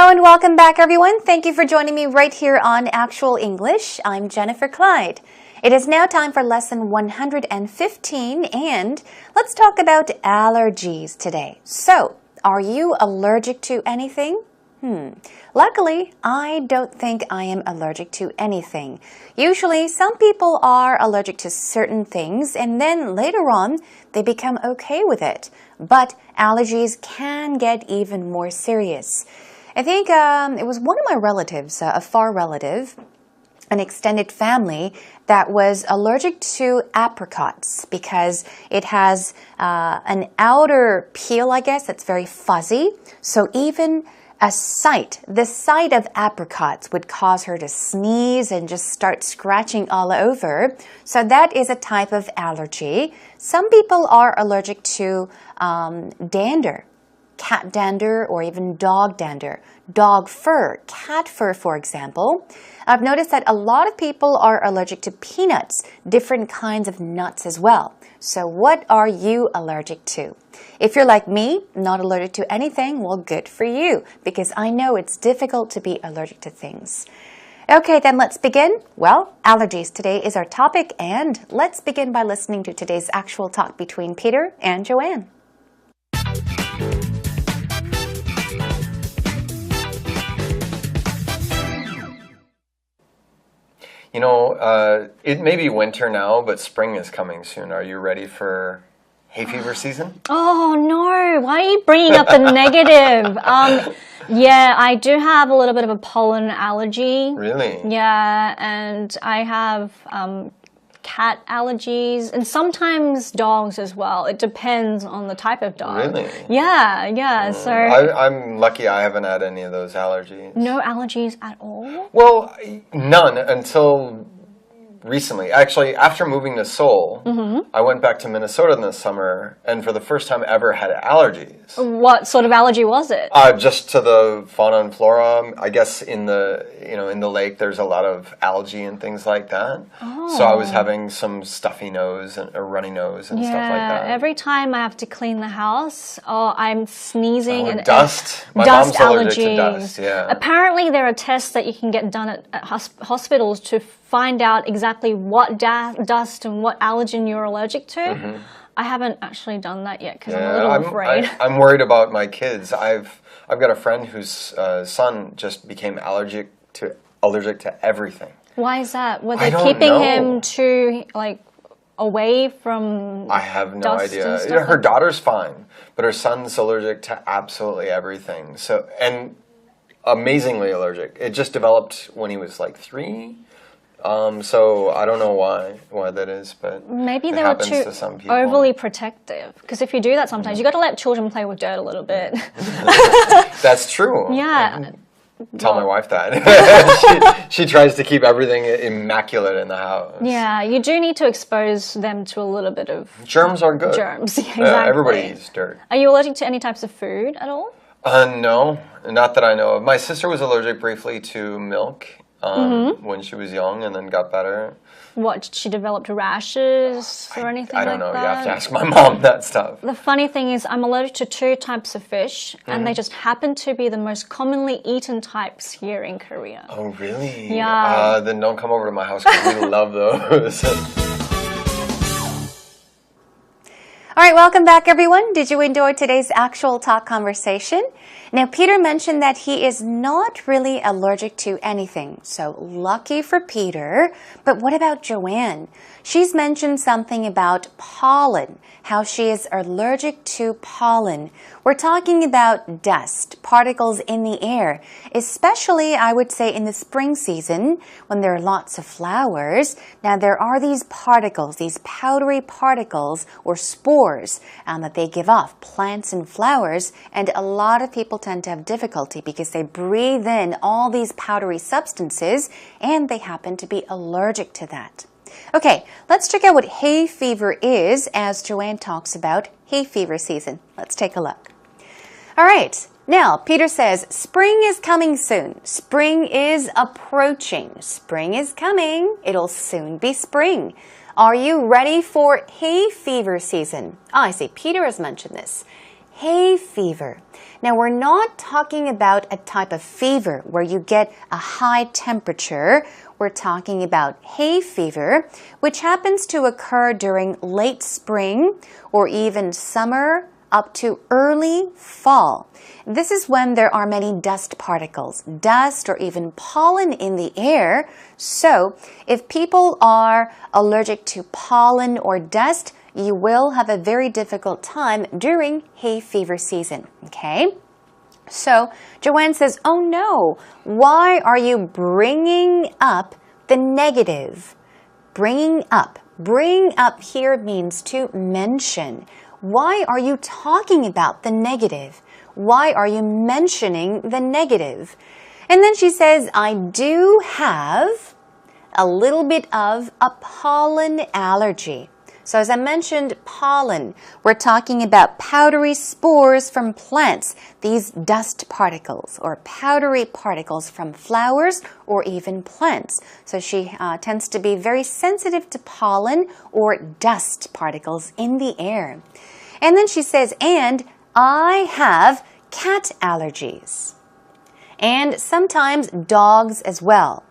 Hello and welcome back, everyone. Thank you for joining me right here on Actual English. I'm Jennifer Clyde. It is now time for lesson 115, and let's talk about allergies today. So, are you allergic to anything? Luckily, I don't think I am allergic to anything. Usually, some people are allergic to certain things, and then later on, they become okay with it. But allergies can get even more serious. I think it was one of my relatives, a far relative, an extended family, that was allergic to apricots because it has an outer peel, I guess, that's very fuzzy. So even the sight of apricots would cause her to sneeze and just start scratching all over. So that is a type of allergy. Some people are allergic to dander. Cat dander or even dog dander. Dog fur, cat fur, for example. I've noticed that a lot of people are allergic to peanuts, different kinds of nuts as well. So what are you allergic to? If you're like me, not allergic to anything, well, good for you, because I know it's difficult to be allergic to things. Okay, then let's begin. Well, allergies today is our topic, and let's begin by listening to today's actual talk between Peter and Joanne. You know, it may be winter now, but spring is coming soon. Are you ready for hay fever season? Oh, no. Why are you bringing up the negative? Yeah, I do have a little bit of a pollen allergy. Really? Yeah, and I have cat allergies and sometimes dogs as well. It depends on the type of dog. Really? Yeah. So I'm lucky I haven't had any of those allergies. no allergies at all? Well, none until recently. Actually, after moving to Seoul, I went back to Minnesota in the summer and for the first time ever had allergies. What sort of allergy was it? Just to the fauna and flora. I guess in the lake there's a lot of algae and things like that. Oh. So I was having some stuffy nose and a runny nose and stuff like that. Every time I have to clean the house, I'm sneezing and dust. My dust mom's allergic to allergies. dust. Yeah. Apparently, there are tests that you can get done at hospitals to find out exactly what dust and what allergen you're allergic to. I haven't actually done that yet because I'm a little afraid. I'm worried about my kids. I've got a friend whose son just became allergic to everything. Why is that? Were I they don't keeping know. him too away from? I have no dust idea. and stuff Her like daughter's fine, but her son's allergic to absolutely everything. So, and amazingly allergic. It just developed when he was like 3. So I don't know why that is, but Maybe it they were happens too to some people. overly protective. Because if you do that sometimes, you got to let children play with dirt a little bit. That's true. Yeah. Tell my wife that. she tries to keep everything immaculate in the house. Yeah, you do need to expose them to a little bit of Germs are good. germs. Yeah, exactly. Everybody eats dirt. Are you allergic to any types of food at all? No, not that I know of. My sister was allergic briefly to milk when she was young and then got better. What, she developed rashes or anything like that? I don't know. You have to ask my mom that stuff. The funny thing is I'm allergic to 2 types of fish, and they just happen to be the most commonly eaten types here in Korea. Oh, really? Yeah. Then don't come over to my house because we love those. All right, welcome back, everyone. Did you enjoy today's actual talk conversation? Now, Peter mentioned that he is not really allergic to anything, so lucky for Peter. But what about Joanne? She's mentioned something about pollen, how she is allergic to pollen. We're talking about dust, particles in the air, especially, I would say, in the spring season when there are lots of flowers. Now, there are these particles, these powdery particles or spores that they give off, plants and flowers, and a lot of people tend to have difficulty because they breathe in all these powdery substances and they happen to be allergic to that. Okay, let's check out what hay fever is as Joanne talks about hay fever season. Let's take a look. All right, now Peter says spring is coming soon. Spring is approaching. Spring is coming. It'll soon be spring. Are you ready for hay fever season? Oh, I see. Peter has mentioned this. hay fever. Now, we're not talking about a type of fever where you get a high temperature. We're talking about hay fever, which happens to occur during late spring or even summer up to early fall. This is when there are many dust particles, dust or even pollen in the air. So, if people are allergic to pollen or dust, you will have a very difficult time during hay fever season, okay? So, Joanne says, oh no, why are you bringing up the negative? Bringing up. Bring up here means to mention. Why are you talking about the negative? Why are you mentioning the negative? And then she says, I do have a little bit of a pollen allergy. So as I mentioned, pollen, we're talking about powdery spores from plants, these dust particles or powdery particles from flowers or even plants. So she tends to be very sensitive to pollen or dust particles in the air. And then she says, and I have cat allergies. And sometimes dogs as well.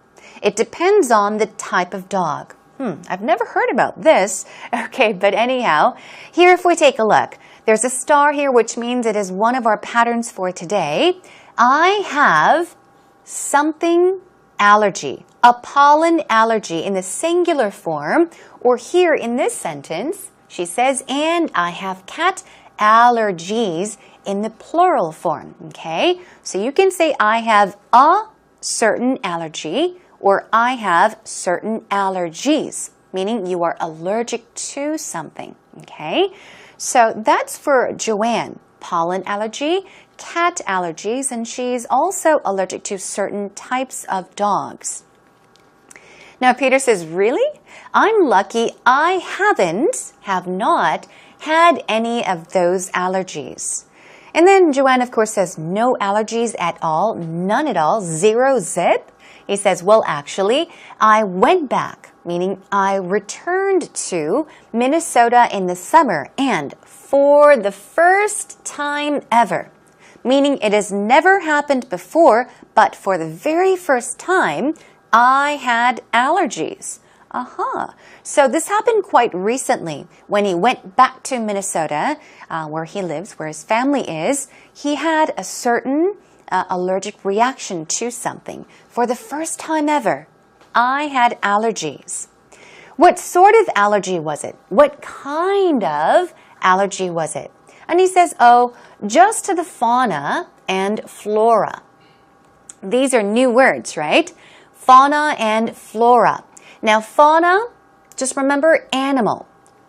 It depends on the type of dog. I've never heard about this. Okay, but anyhow, here if we take a look, there's a star here, which means it is one of our patterns for today. I have something allergy, a pollen allergy in the singular form, or here in this sentence, she says, and I have cat allergies in the plural form, okay? So you can say I have a certain allergy, or I have certain allergies, meaning you are allergic to something, okay? So that's for Joanne, pollen allergy, cat allergies, and she's also allergic to certain types of dogs. Now Peter says, really? I'm lucky I have not had any of those allergies. And then Joanne, of course, says no allergies at all, none at all, zero zip. He says, well, actually, I went back, meaning I returned to Minnesota in the summer and for the first time ever, meaning it has never happened before, but for the very first time, I had allergies. So this happened quite recently when he went back to Minnesota, where he lives, where his family is. He had a certain allergic reaction to something for the first time ever. I had allergies. What sort of allergy was it? What kind of allergy was it? And he says, oh, just to the fauna and flora. These are new words, right? Fauna and flora. Now, fauna, just remember animal.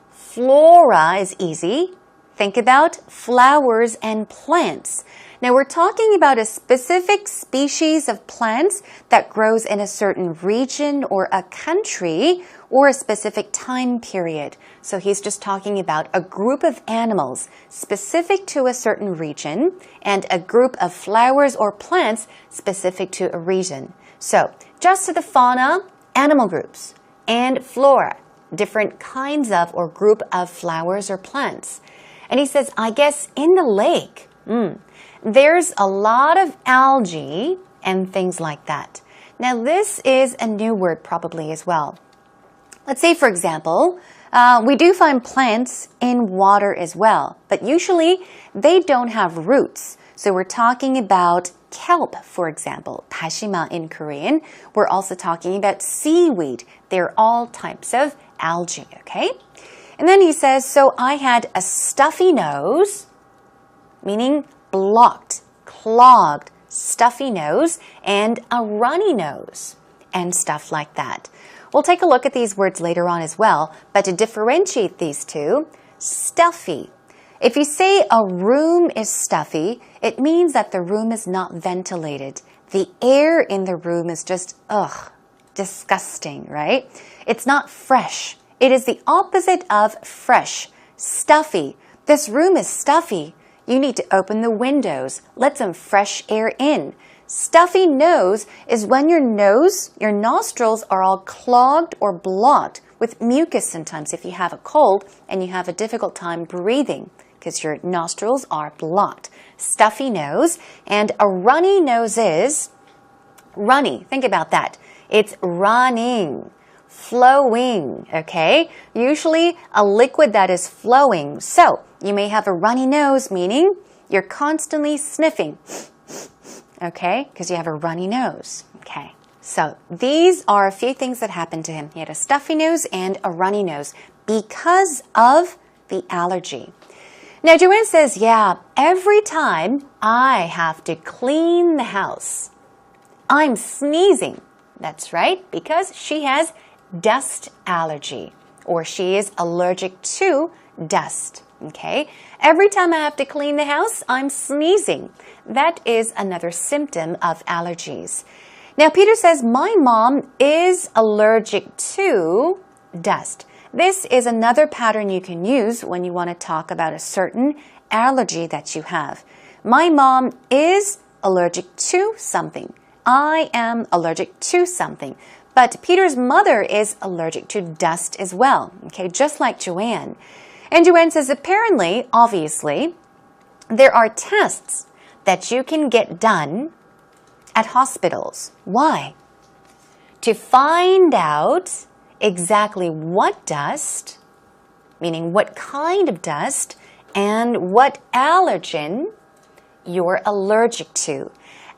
Flora is easy. Think about flowers and plants. Now, we're talking about a specific species of plants that grows in a certain region or a country or a specific time period. So he's just talking about a group of animals specific to a certain region and a group of flowers or plants specific to a region. So just to the fauna, animal groups, and flora, different kinds of or group of flowers or plants. And he says, I guess in the lake, there's a lot of algae and things like that. Now, this is a new word probably as well. Let's say, for example, we do find plants in water as well, but usually they don't have roots. So we're talking about kelp, for example, 다시마 in Korean. We're also talking about seaweed. They're all types of algae, okay? And then he says, so I had a stuffy nose, meaning blocked, clogged, stuffy nose, and a runny nose, and stuff like that. We'll take a look at these words later on as well, but to differentiate these two, stuffy. If you say a room is stuffy, it means that the room is not ventilated. The air in the room is just, disgusting, right? It's not fresh. It is the opposite of fresh, stuffy. This room is stuffy. You need to open the windows. Let some fresh air in. Stuffy nose is when your nostrils are all clogged or blocked with mucus sometimes if you have a cold and you have a difficult time breathing. because your nostrils are blocked. Stuffy nose. And a runny nose is runny. Think about that. It's running, flowing, okay? Usually a liquid that is flowing. So you may have a runny nose, meaning you're constantly sniffing, okay? Because you have a runny nose, okay? So these are a few things that happened to him. He had a stuffy nose and a runny nose because of the allergy. Now, Joanne says, yeah, every time I have to clean the house, I'm sneezing. That's right, because she has dust allergy, or she is allergic to dust, okay? Every time I have to clean the house, I'm sneezing. That is another symptom of allergies. Now, Peter says, my mom is allergic to dust. This is another pattern you can use when you want to talk about a certain allergy that you have. My mom is allergic to something. I am allergic to something. But Peter's mother is allergic to dust as well, okay, just like Joanne. And Joanne says, apparently, obviously, there are tests that you can get done at hospitals. Why? To find out exactly what dust, meaning what kind of dust, and what allergen you're allergic to.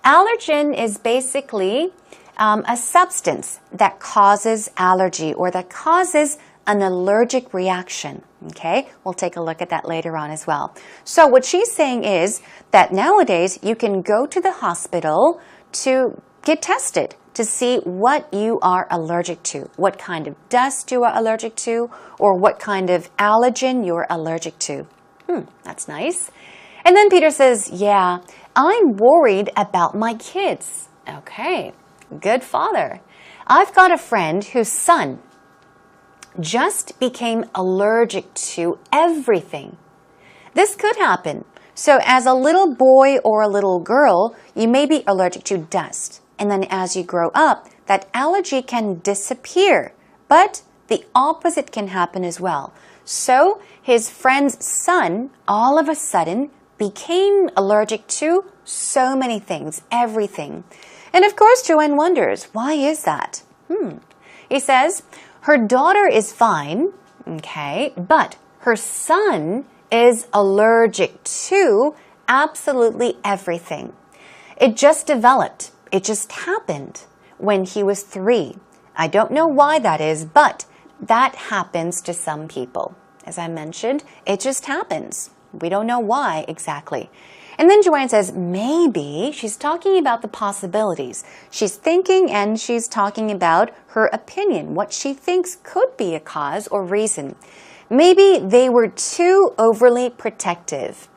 Allergen is basically a substance that causes allergy or that causes an allergic reaction. Okay, we'll take a look at that later on as well. So what she's saying is that nowadays you can go to the hospital to get tested to see what you are allergic to, what kind of dust you are allergic to, or what kind of allergen you're allergic to. That's nice. And then Peter says, yeah, I'm worried about my kids. Okay, good father. I've got a friend whose son just became allergic to everything. This could happen. So as a little boy or a little girl, you may be allergic to dust. And then as you grow up, that allergy can disappear. But the opposite can happen as well. So his friend's son, all of a sudden, became allergic to so many things, everything. And of course, Joanne wonders, why is that? He says, her daughter is fine, okay, but her son is allergic to absolutely everything. It just developed. It just happened when he was 3. I don't know why that is, but that happens to some people. As I mentioned, it just happens. We don't know why exactly. And then Joanne says, maybe she's talking about the possibilities. She's thinking and she's talking about her opinion, what she thinks could be a cause or reason. Maybe they were too overly protective.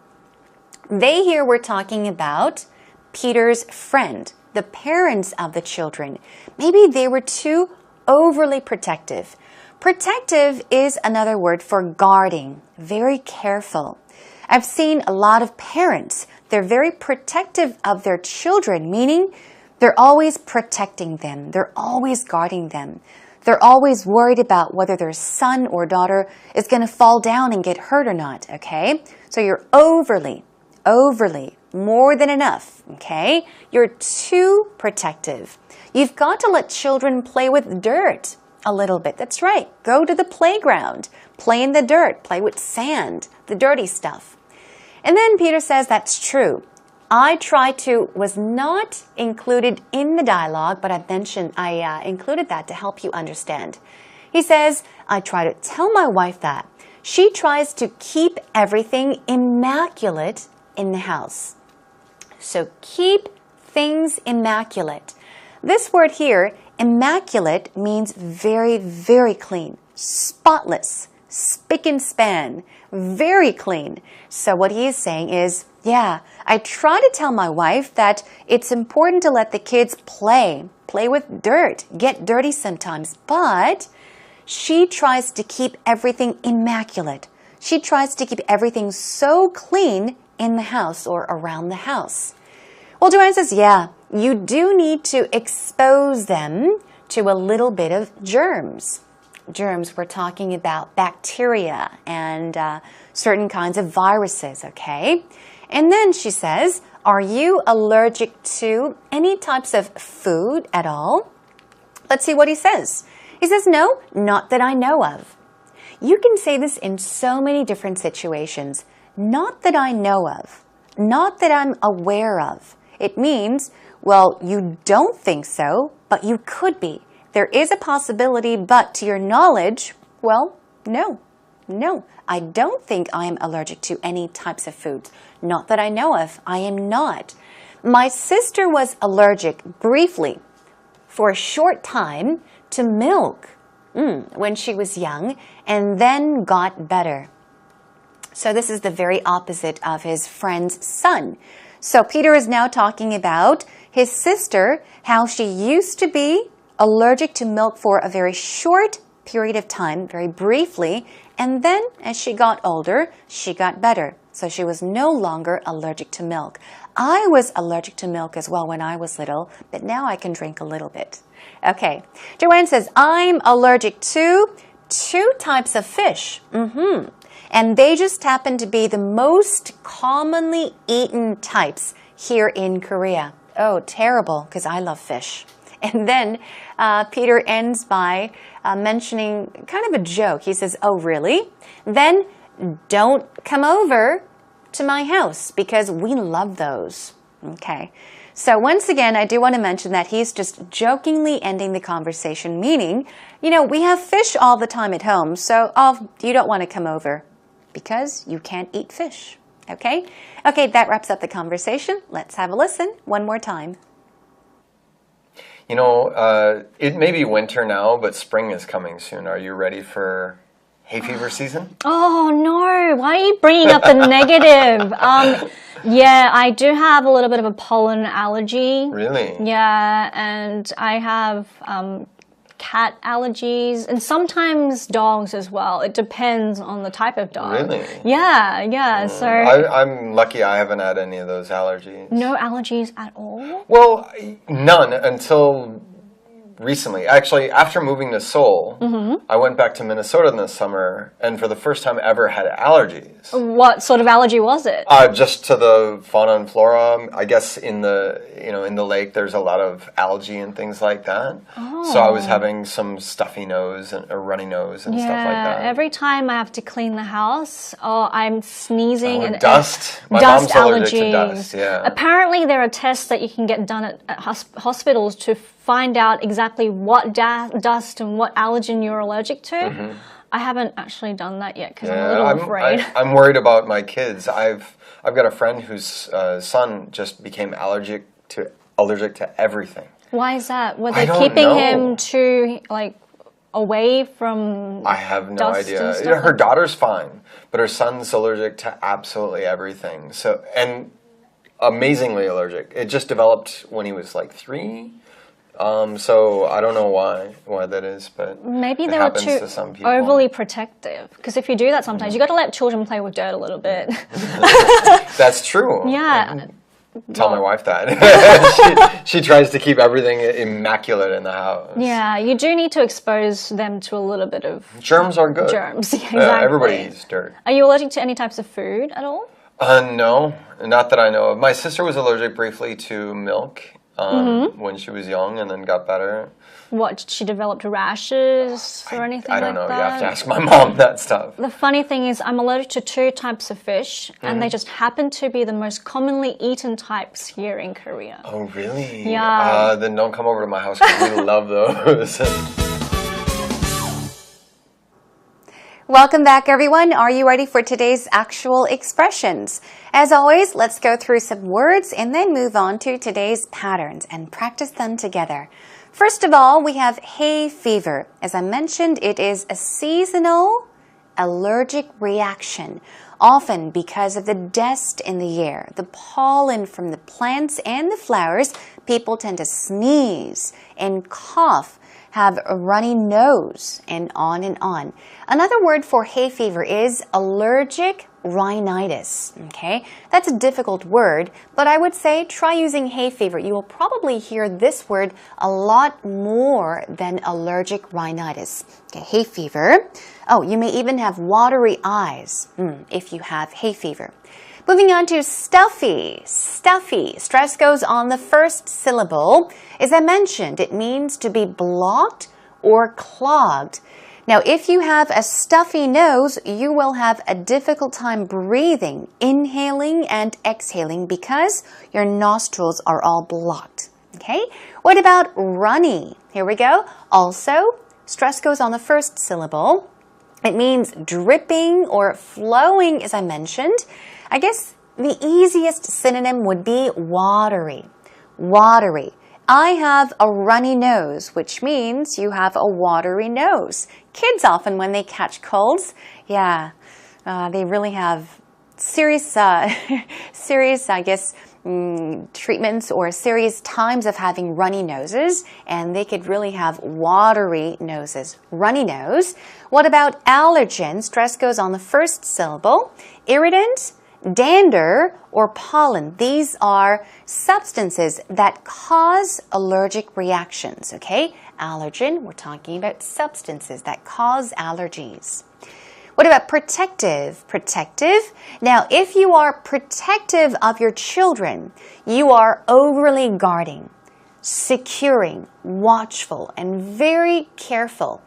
They here were talking about Peter's friend, the parents of the children. Maybe they were too overly protective. Protective is another word for guarding, very careful. I've seen a lot of parents, they're very protective of their children, meaning they're always protecting them. They're always guarding them. They're always worried about whether their son or daughter is going to fall down and get hurt or not, okay? So you're overly, more than enough, okay? You're too protective. You've got to let children play with dirt a little bit. That's right. Go to the playground. Play in the dirt. Play with sand, the dirty stuff. And then Peter says that's true. I tried to was not included in the dialogue, but I included that to help you understand. He says, I try to tell my wife that. She tries to keep everything immaculate in the house. So keep things immaculate. This word here, immaculate, means very, very clean, spotless, spick and span, very clean. So what he is saying is, yeah, I try to tell my wife that it's important to let the kids play with dirt, get dirty sometimes, but she tries to keep everything immaculate. She tries to keep everything so clean in the house or around the house. Well, Joanne says, yeah, you do need to expose them to a little bit of germs. germs, we're talking about bacteria and certain kinds of viruses, okay? And then she says, are you allergic to any types of food at all? Let's see what he says. He says, no, not that I know of. You can say this in so many different situations. Not that I know of. Not that I'm aware of. It means, well, you don't think so, but you could be. There is a possibility, but to your knowledge, well, no. No, I don't think I am allergic to any types of foods. Not that I know of. I am not. My sister was allergic briefly for a short time to milk when she was young and then got better. So this is the very opposite of his friend's son. So Peter is now talking about his sister, how she used to be allergic to milk for a very short period of time, very briefly, and then as she got older, she got better. So she was no longer allergic to milk. I was allergic to milk as well when I was little, but now I can drink a little bit. Okay, Joanne says, I'm allergic to 2 types of fish. And they just happen to be the most commonly eaten types here in Korea. Oh, terrible, because I love fish. And then Peter ends by mentioning kind of a joke. He says, oh, really? Then don't come over to my house because we love those. Okay. So once again, I do want to mention that he's just jokingly ending the conversation, meaning, you know, we have fish all the time at home, so you don't want to come over because you can't eat fish. Okay? Okay, that wraps up the conversation. Let's have a listen one more time. You know, it may be winter now, but spring is coming soon. Are you ready for hay fever season? Oh, no. Why are you bringing up the negative? Yeah, I do have a little bit of a pollen allergy. Really? Yeah, and I have cat allergies and sometimes dogs as well. It depends on the type of dog. Really? Yeah. So I'm lucky I haven't had any of those allergies. no allergies at all? Well, none until recently. Actually, after moving to Seoul, I went back to Minnesota in the summer and for the first time ever had allergies. What sort of allergy was it? Just to the fauna and flora. I guess in the lake there's a lot of algae and things like that. Oh. So I was having some stuffy nose and a runny nose and stuff like that. Every time I have to clean the house, I'm sneezing and dust. My dust mom's allergic to allergies. dust. Yeah. Apparently, there are tests that you can get done at hospitals to find out exactly what dust and what allergen you're allergic to. I haven't actually done that yet because I'm a little afraid. I'm worried about my kids. I've got a friend whose son just became allergic to everything. Why is that? Were I they don't keeping know. him too away from? I have no dust idea. and stuff Her daughter's fine, but her son's allergic to absolutely everything. So and amazingly allergic. It just developed when he was like 3. So I don't know why that is, but Maybe they it were happens too to some people. overly protective. Because if you do that sometimes, you got to let children play with dirt a little bit. That's true. Yeah. Tell my wife that. she tries to keep everything immaculate in the house. Yeah, you do need to expose them to a little bit of Germs are good. germs. Yeah, exactly. Everybody eats dirt. Are you allergic to any types of food at all? No, not that I know of. My sister was allergic briefly to milk when she was young and then got better. What, she developed rashes or anything like that? I don't know. You have to ask my mom that stuff. The funny thing is I'm allergic to 2 types of fish and they just happen to be the most commonly eaten types here in Korea. Oh, really? Yeah. Then don't come over to my house because we love those. Welcome back, everyone. Are you ready for today's actual expressions? As always, let's go through some words and then move on to today's patterns and practice them together. First of all, we have hay fever. As I mentioned, it is a seasonal allergic reaction, often because of the dust in the air. The pollen from the plants and the flowers People tend to sneeze and cough, have a runny nose, and on and on. Another word for hay fever is allergic rhinitis. Okay, that's a difficult word, but I would say try using hay fever. You will probably hear this word a lot more than allergic rhinitis. Okay, hay fever. Oh, you may even have watery eyes if you have hay fever. Moving on to stuffy. Stuffy. Stress goes on the first syllable. As I mentioned, it means to be blocked or clogged. Now, if you have a stuffy nose, you will have a difficult time breathing, inhaling and exhaling because your nostrils are all blocked. Okay? What about runny? Here we go. Also, stress goes on the first syllable. It means dripping or flowing, as I mentioned. I guess the easiest synonym would be watery. Watery. I have a runny nose, which means you have a watery nose. Kids often, when they catch colds, they really have serious, I guess, treatments or serious times of having runny noses, and they could really have watery noses. Runny nose. What about allergen? Stress goes on the first syllable. Irritant, dander, or pollen. These are substances that cause allergic reactions, okay? Allergen, we're talking about substances that cause allergies. What about protective? Protective. Now, if you are protective of your children, you are overly guarding, securing, watchful, and very careful.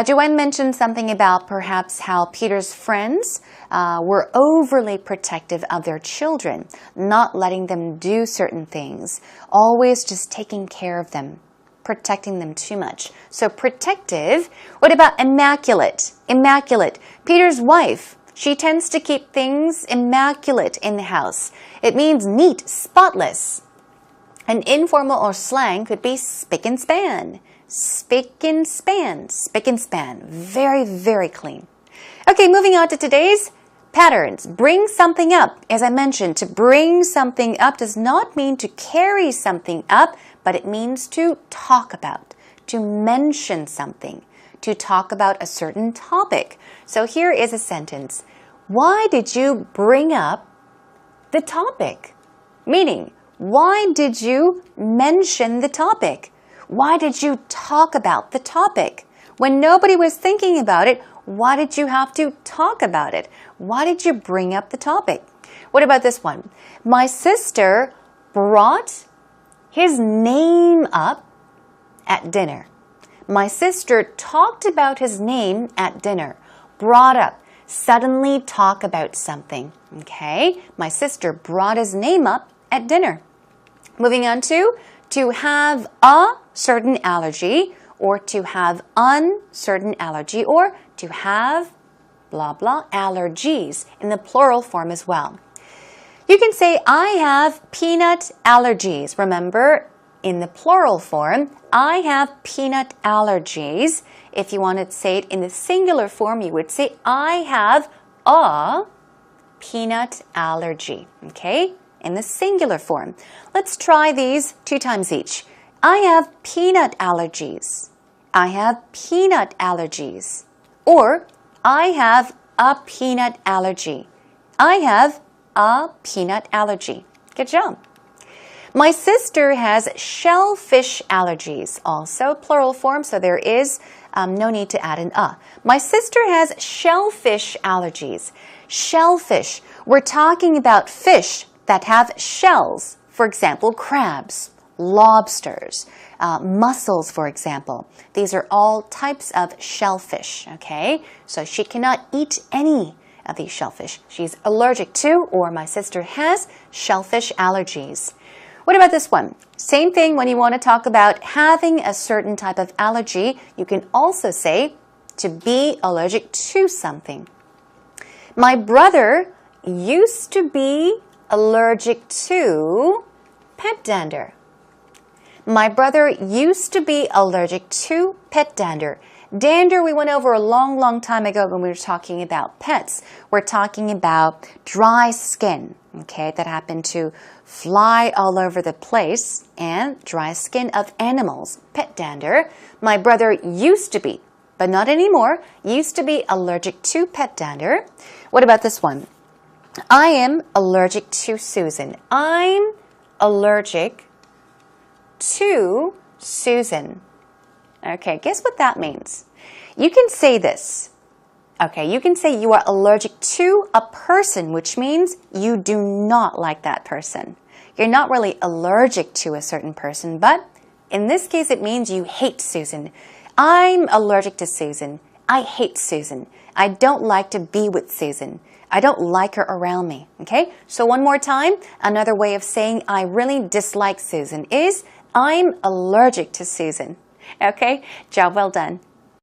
Joanne mentioned something about perhaps how Peter's friends were overly protective of their children, not letting them do certain things, always just taking care of them, protecting them too much. So protective. What about immaculate? Immaculate. Peter's wife, she tends to keep things immaculate in the house. It means neat, spotless. An informal or slang could be spick and span. Spick and span. Spick and span. Very, very clean. Okay, moving on to today's patterns. Bring something up. As I mentioned, to bring something up does not mean to carry something up, but it means to talk about, to mention something, to talk about a certain topic. So here is a sentence. Why did you bring up the topic? Meaning, why did you mention the topic? Why did you talk about the topic? When nobody was thinking about it, why did you have to talk about it? Why did you bring up the topic? What about this one? My sister brought his name up at dinner. My sister talked about his name at dinner. Brought up. Suddenly talk about something. Okay? My sister brought his name up at dinner. Moving on to have a certain allergy, or to have uncertain allergy, or to have blah blah allergies in the plural form as well. You can say, I have peanut allergies. Remember, in the plural form, I have peanut allergies. If you want to say it in the singular form, you would say, I have a peanut allergy. Okay? In the singular form. Let's try these 2 times each. I have peanut allergies. I have peanut allergies. Or, I have a peanut allergy. I have a peanut allergy. Good job. My sister has shellfish allergies. Also plural form, so there is no need to add an a. My sister has shellfish allergies. Shellfish. We're talking about fish that have shells. For example, crabs, lobsters, mussels, for example. These are all types of shellfish, okay? So she cannot eat any of these shellfish. She's allergic to, or my sister has, shellfish allergies. What about this one? Same thing when you want to talk about having a certain type of allergy. You can also say to be allergic to something. My brother used to be allergic to pet dander. My brother used to be allergic to pet dander. Dander we went over a long time ago when we were talking about pets. We're talking about dry skin, okay, that happened to fly all over the place, and dry skin of animals, pet dander. My brother used to be, but not anymore, used to be allergic to pet dander. What about this one? I am allergic to Susan. I'm allergic to Susan. Okay, guess what that means? You can say this. Okay, you can say you are allergic to a person, which means you do not like that person. You're not really allergic to a certain person, but in this case, it means you hate Susan. I'm allergic to Susan. I hate Susan. I don't like to be with Susan. I don't like her around me. Okay, so one more time, another way of saying I really dislike Susan is I'm allergic to Susan. Okay, job well done.